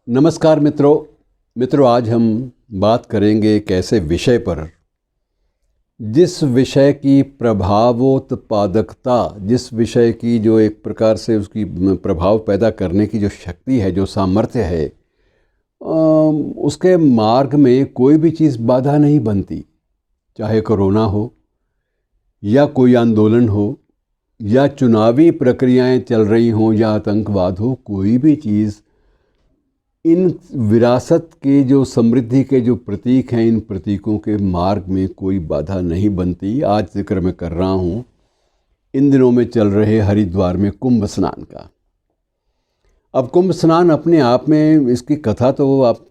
नमस्कार मित्रों, आज हम बात करेंगे एक ऐसे विषय पर जिस विषय की प्रभावोत्पादकता, जिस विषय की जो एक प्रकार से उसकी प्रभाव पैदा करने की जो शक्ति है, जो सामर्थ्य है, उसके मार्ग में कोई भी चीज़ बाधा नहीं बनती। चाहे कोरोना हो या कोई आंदोलन हो या चुनावी प्रक्रियाएं चल रही हों या आतंकवाद हो, कोई भी चीज़ इन विरासत के जो समृद्धि के जो प्रतीक हैं, इन प्रतीकों के मार्ग में कोई बाधा नहीं बनती। आज जिक्र मैं कर रहा हूँ इन दिनों में चल रहे हरिद्वार में कुंभ स्नान का। अब कुंभ स्नान अपने आप में, इसकी कथा तो आप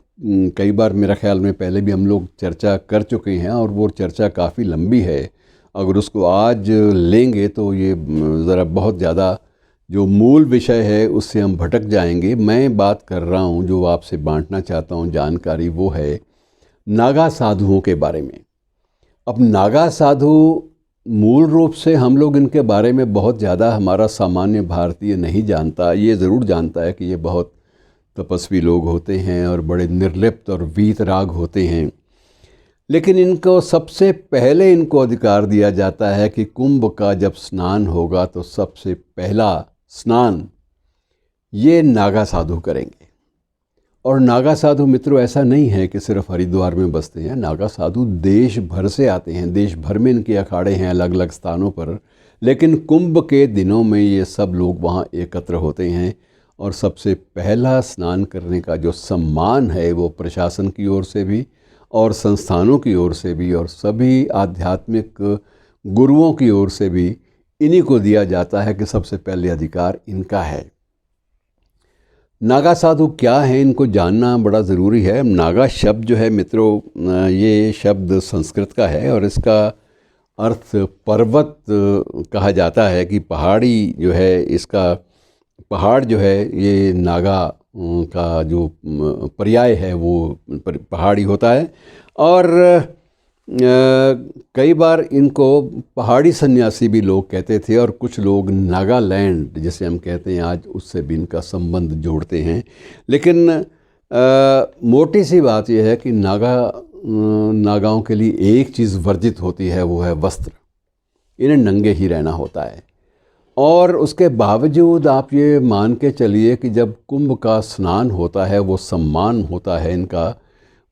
कई बार मेरा ख्याल में पहले भी हम लोग चर्चा कर चुके हैं और वो चर्चा काफ़ी लंबी है। अगर उसको आज लेंगे तो ये ज़रा बहुत ज़्यादा जो मूल विषय है उससे हम भटक जाएंगे। मैं बात कर रहा हूँ, जो आपसे बांटना चाहता हूँ जानकारी, वो है नागा साधुओं के बारे में। अब नागा साधु मूल रूप से हम लोग इनके बारे में बहुत ज़्यादा हमारा सामान्य भारतीय नहीं जानता। ये ज़रूर जानता है कि ये बहुत तपस्वी लोग होते हैं और बड़े निर्लिप्त और वीतराग होते हैं, लेकिन इनको सबसे पहले इनको अधिकार दिया जाता है कि कुंभ का जब स्नान होगा तो सबसे पहला स्नान ये नागा साधु करेंगे। और नागा साधु मित्रों ऐसा नहीं है कि सिर्फ हरिद्वार में बसते हैं। नागा साधु देश भर से आते हैं, देश भर में इनके अखाड़े हैं अलग अलग स्थानों पर, लेकिन कुंभ के दिनों में ये सब लोग वहाँ एकत्र होते हैं। और सबसे पहला स्नान करने का जो सम्मान है वो प्रशासन की ओर से भी और संस्थानों की ओर से भी और सभी आध्यात्मिक गुरुओं की ओर से भी इन्हीं को दिया जाता है कि सबसे पहले अधिकार इनका है। नागा साधु क्या है, इनको जानना बड़ा ज़रूरी है। नागा शब्द जो है मित्रों, ये शब्द संस्कृत का है और इसका अर्थ पर्वत कहा जाता है कि पहाड़ी जो है, इसका पहाड़ जो है ये नागा का जो पर्याय है वो पहाड़ी होता है। और कई बार इनको पहाड़ी सन्यासी भी लोग कहते थे और कुछ लोग नागालैंड जिसे हम कहते हैं आज, उससे भी इनका संबंध जोड़ते हैं। लेकिन मोटी सी बात यह है कि नागाओं के लिए एक चीज़ वर्जित होती है, वो है वस्त्र। इन्हें नंगे ही रहना होता है। और उसके बावजूद आप ये मान के चलिए कि जब कुंभ का स्नान होता है, वो सम्मान होता है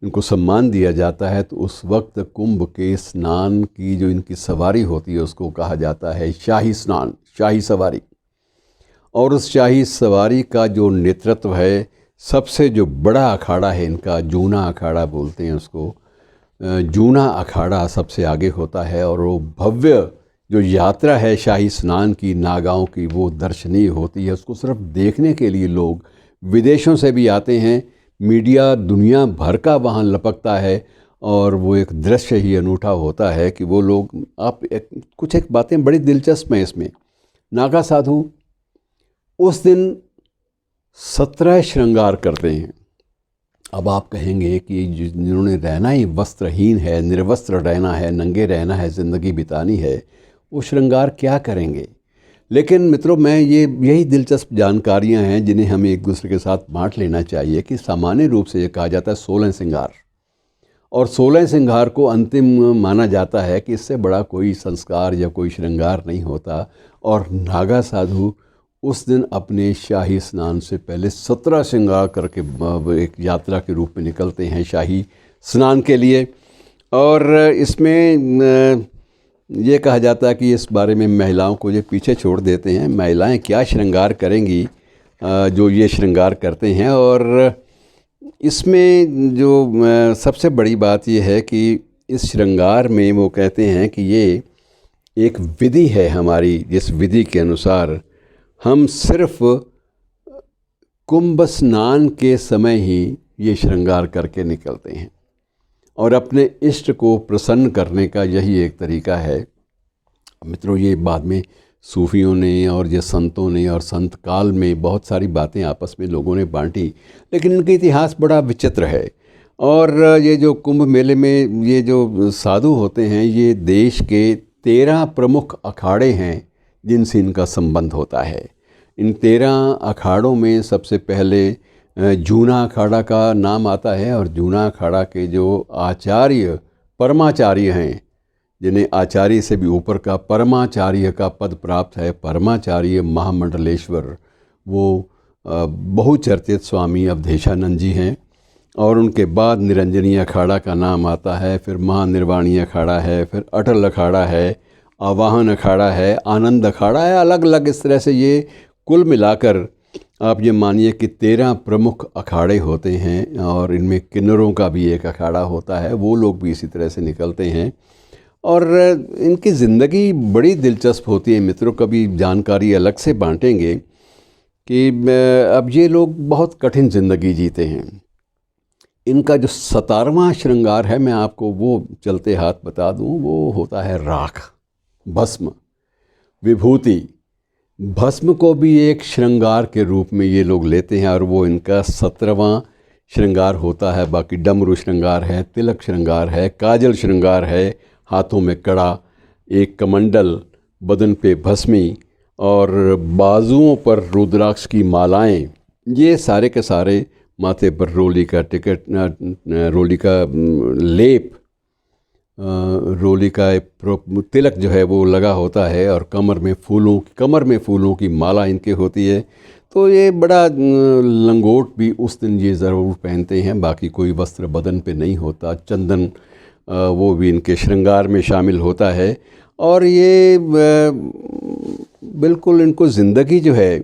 इनको सम्मान दिया जाता है, तो उस वक्त कुंभ के स्नान की जो इनकी सवारी होती है उसको कहा जाता है शाही स्नान, शाही सवारी। और उस शाही सवारी का जो नेतृत्व है, सबसे जो बड़ा अखाड़ा है इनका, जूना अखाड़ा बोलते हैं उसको, जूना अखाड़ा सबसे आगे होता है। और वो भव्य जो यात्रा है शाही स्नान की, नागाओं की, वो दर्शनीय होती है। उसको सिर्फ देखने के लिए लोग विदेशों से भी आते हैं, मीडिया दुनिया भर का वहाँ लपकता है और वो एक दृश्य ही अनूठा होता है कि वो लोग, आप कुछ एक बातें बड़ी दिलचस्प हैं इसमें। नागा साधु उस दिन 17 श्रृंगार करते हैं। अब आप कहेंगे कि जिन्होंने रहना ही वस्त्रहीन है, निर्वस्त्र रहना है, नंगे रहना है, ज़िंदगी बितानी है, वो श्रृंगार क्या करेंगे। लेकिन मित्रों, यही दिलचस्प जानकारियां हैं जिन्हें हमें एक दूसरे के साथ बांट लेना चाहिए कि सामान्य रूप से ये कहा जाता है 16 श्रृंगार, और 16 श्रृंगार को अंतिम माना जाता है कि इससे बड़ा कोई संस्कार या कोई श्रृंगार नहीं होता। और नागा साधु उस दिन अपने शाही स्नान से पहले 17 श्रृंगार करके एक यात्रा के रूप में निकलते हैं शाही स्नान के लिए। और इसमें ये कहा जाता है कि इस बारे में महिलाओं को ये पीछे छोड़ देते हैं। महिलाएं क्या श्रृंगार करेंगी जो ये श्रृंगार करते हैं। और इसमें जो सबसे बड़ी बात ये है कि इस श्रृंगार में वो कहते हैं कि ये एक विधि है हमारी, जिस विधि के अनुसार हम सिर्फ कुंभ स्नान के समय ही ये श्रृंगार करके निकलते हैं। और अपने इष्ट को प्रसन्न करने का यही एक तरीका है। मित्रों, ये बाद में सूफियों ने और ये संतों ने और संत काल में बहुत सारी बातें आपस में लोगों ने बांटी, लेकिन इनका इतिहास बड़ा विचित्र है। और ये जो कुंभ मेले में ये जो साधु होते हैं, ये देश के 13 प्रमुख अखाड़े हैं जिनसे इनका संबंध होता है। इन 13 अखाड़ों में सबसे पहले जूना अखाड़ा का नाम आता है, और जूना अखाड़ा के जो आचार्य परमाचार्य हैं, जिन्हें आचार्य से भी ऊपर का परमाचार्य का पद प्राप्त है, परमाचार्य महामंडलेश्वर, वो बहुचर्चित स्वामी अवधेशानंद जी हैं। और उनके बाद निरंजनी अखाड़ा का नाम आता है, फिर महानिर्वाणी अखाड़ा है, फिर अटल अखाड़ा है, आवाहन अखाड़ा है, आनंद अखाड़ा है। अलग अलग इस तरह से ये कुल मिलाकर आप ये मानिए कि 13 प्रमुख अखाड़े होते हैं, और इनमें किन्नरों का भी एक अखाड़ा होता है, वो लोग भी इसी तरह से निकलते हैं। और इनकी ज़िंदगी बड़ी दिलचस्प होती है मित्रों, कभी जानकारी अलग से बांटेंगे कि अब ये लोग बहुत कठिन ज़िंदगी जीते हैं। इनका जो 17वां श्रृंगार है, मैं आपको वो चलते हाथ बता दूं, वो होता है राख, भस्म, विभूति। भस्म को भी एक श्रृंगार के रूप में ये लोग लेते हैं, और वो इनका 17वां श्रृंगार होता है। बाकी डमरू श्रृंगार है, तिलक श्रृंगार है, काजल श्रृंगार है, हाथों में कड़ा, एक कमंडल, बदन पे भस्मी, और बाजुओं पर रुद्राक्ष की मालाएं। ये सारे के सारे, माथे पर रोली का रोली का लेप, रोली का तिलक जो है वो लगा होता है, और कमर में फूलों की माला इनके होती है। तो ये बड़ा लंगोट भी उस दिन ये ज़रूर पहनते हैं, बाकी कोई वस्त्र बदन पे नहीं होता। चंदन वो भी इनके श्रृंगार में शामिल होता है। और ये बिल्कुल इनको ज़िंदगी जो है,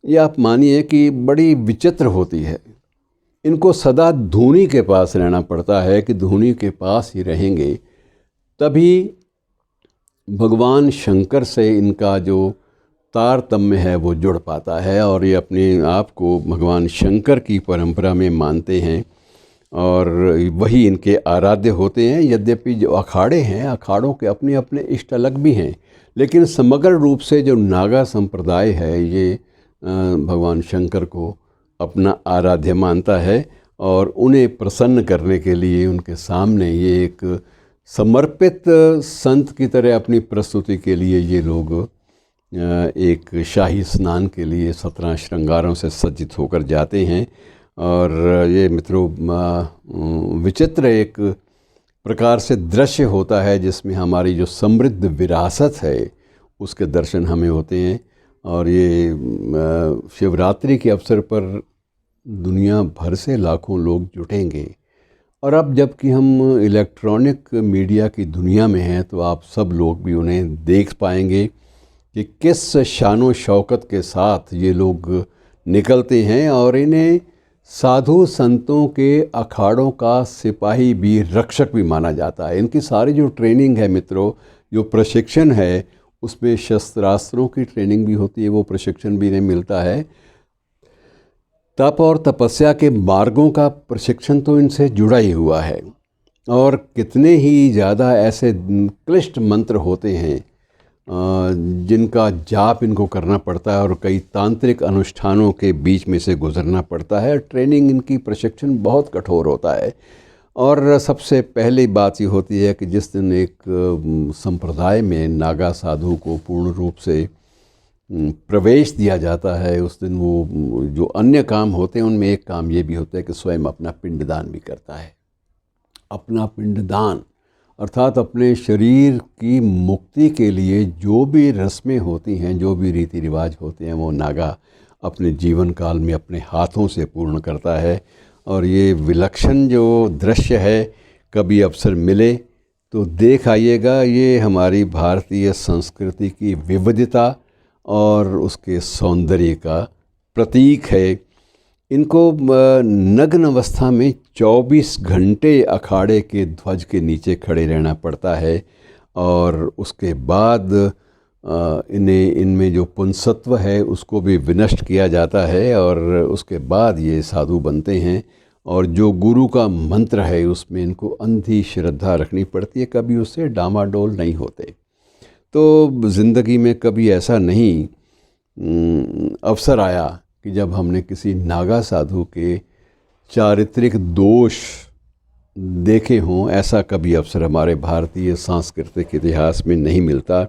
ये आप मानिए कि बड़ी विचित्र होती है। इनको सदा धूनी के पास रहना पड़ता है, कि धूनी के पास ही रहेंगे तभी भगवान शंकर से इनका जो तारतम्य है वो जुड़ पाता है। और ये अपने आप को भगवान शंकर की परंपरा में मानते हैं, और वही इनके आराध्य होते हैं। यद्यपि जो अखाड़े हैं, अखाड़ों के अपने अपने इष्ट अलग भी हैं, लेकिन समग्र रूप से जो नागा संप्रदाय है, ये भगवान शंकर को अपना आराध्य मानता है। और उन्हें प्रसन्न करने के लिए उनके सामने ये एक समर्पित संत की तरह अपनी प्रस्तुति के लिए ये लोग एक शाही स्नान के लिए 17 श्रृंगारों से सज्जित होकर जाते हैं। और ये मित्रों विचित्र एक प्रकार से दृश्य होता है, जिसमें हमारी जो समृद्ध विरासत है उसके दर्शन हमें होते हैं। और ये शिवरात्रि के अवसर पर दुनिया भर से लाखों लोग जुटेंगे। और अब जबकि हम इलेक्ट्रॉनिक मीडिया की दुनिया में हैं, तो आप सब लोग भी उन्हें देख पाएंगे कि किस शानो शौकत के साथ ये लोग निकलते हैं। और इन्हें साधु संतों के अखाड़ों का सिपाही भी, रक्षक भी माना जाता है। इनकी सारी जो ट्रेनिंग है मित्रों, जो प्रशिक्षण है, उसमें शस्त्रास्त्रों की ट्रेनिंग भी होती है, वो प्रशिक्षण भी इन्हें मिलता है। तप और तपस्या के मार्गों का प्रशिक्षण तो इनसे जुड़ा ही हुआ है। और कितने ही ज़्यादा ऐसे क्लिष्ट मंत्र होते हैं जिनका जाप इनको करना पड़ता है, और कई तांत्रिक अनुष्ठानों के बीच में से गुजरना पड़ता है। ट्रेनिंग इनकी, प्रशिक्षण बहुत कठोर होता है। और सबसे पहली बात ये होती है कि जिस दिन एक संप्रदाय में नागा साधु को पूर्ण रूप से प्रवेश दिया जाता है, उस दिन वो जो अन्य काम होते हैं उनमें एक काम ये भी होता है कि स्वयं अपना पिंडदान भी करता है। अपना पिंडदान अर्थात अपने शरीर की मुक्ति के लिए जो भी रस्में होती हैं, जो भी रीति रिवाज होते हैं, वो नागा अपने जीवन काल में अपने हाथों से पूर्ण करता है। और ये विलक्षण जो दृश्य है, कभी अवसर मिले तो देख आइएगा। ये हमारी भारतीय संस्कृति की विविधता और उसके सौंदर्य का प्रतीक है। इनको नग्न अवस्था में 24 घंटे अखाड़े के ध्वज के नीचे खड़े रहना पड़ता है। और उसके बाद इनमें जो पुंसत्व है उसको भी विनष्ट किया जाता है, और उसके बाद ये साधु बनते हैं। और जो गुरु का मंत्र है उसमें इनको अंधी श्रद्धा रखनी पड़ती है, कभी उससे डामाडोल नहीं होते। तो ज़िंदगी में कभी ऐसा नहीं अवसर आया कि जब हमने किसी नागा साधु के चारित्रिक दोष देखे हों, ऐसा कभी अवसर हमारे भारतीय सांस्कृतिक इतिहास में नहीं मिलता।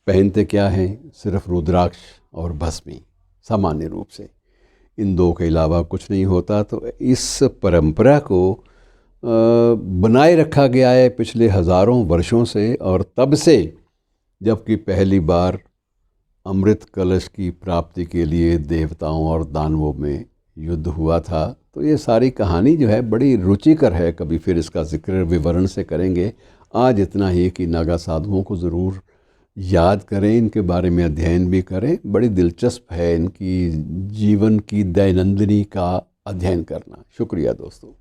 पहनते क्या हैं? सिर्फ रुद्राक्ष और भस्मी सामान्य रूप से। इन दो के अलावा कुछ नहीं होता। तो इस परंपरा को बनाए रखा गया है पिछले हज़ारों वर्षों से, और तब से जबकि पहली बार अमृत कलश की प्राप्ति के लिए देवताओं और दानवों में युद्ध हुआ था। तो ये सारी कहानी जो है बड़ी रुचिकर है, कभी फिर इसका जिक्र विवरण से करेंगे। आज इतना ही कि नागा साधुओं को ज़रूर याद करें, इनके बारे में अध्ययन भी करें। बड़ी दिलचस्प है इनकी जीवन की दैनंदिनी का अध्ययन करना। शुक्रिया दोस्तों।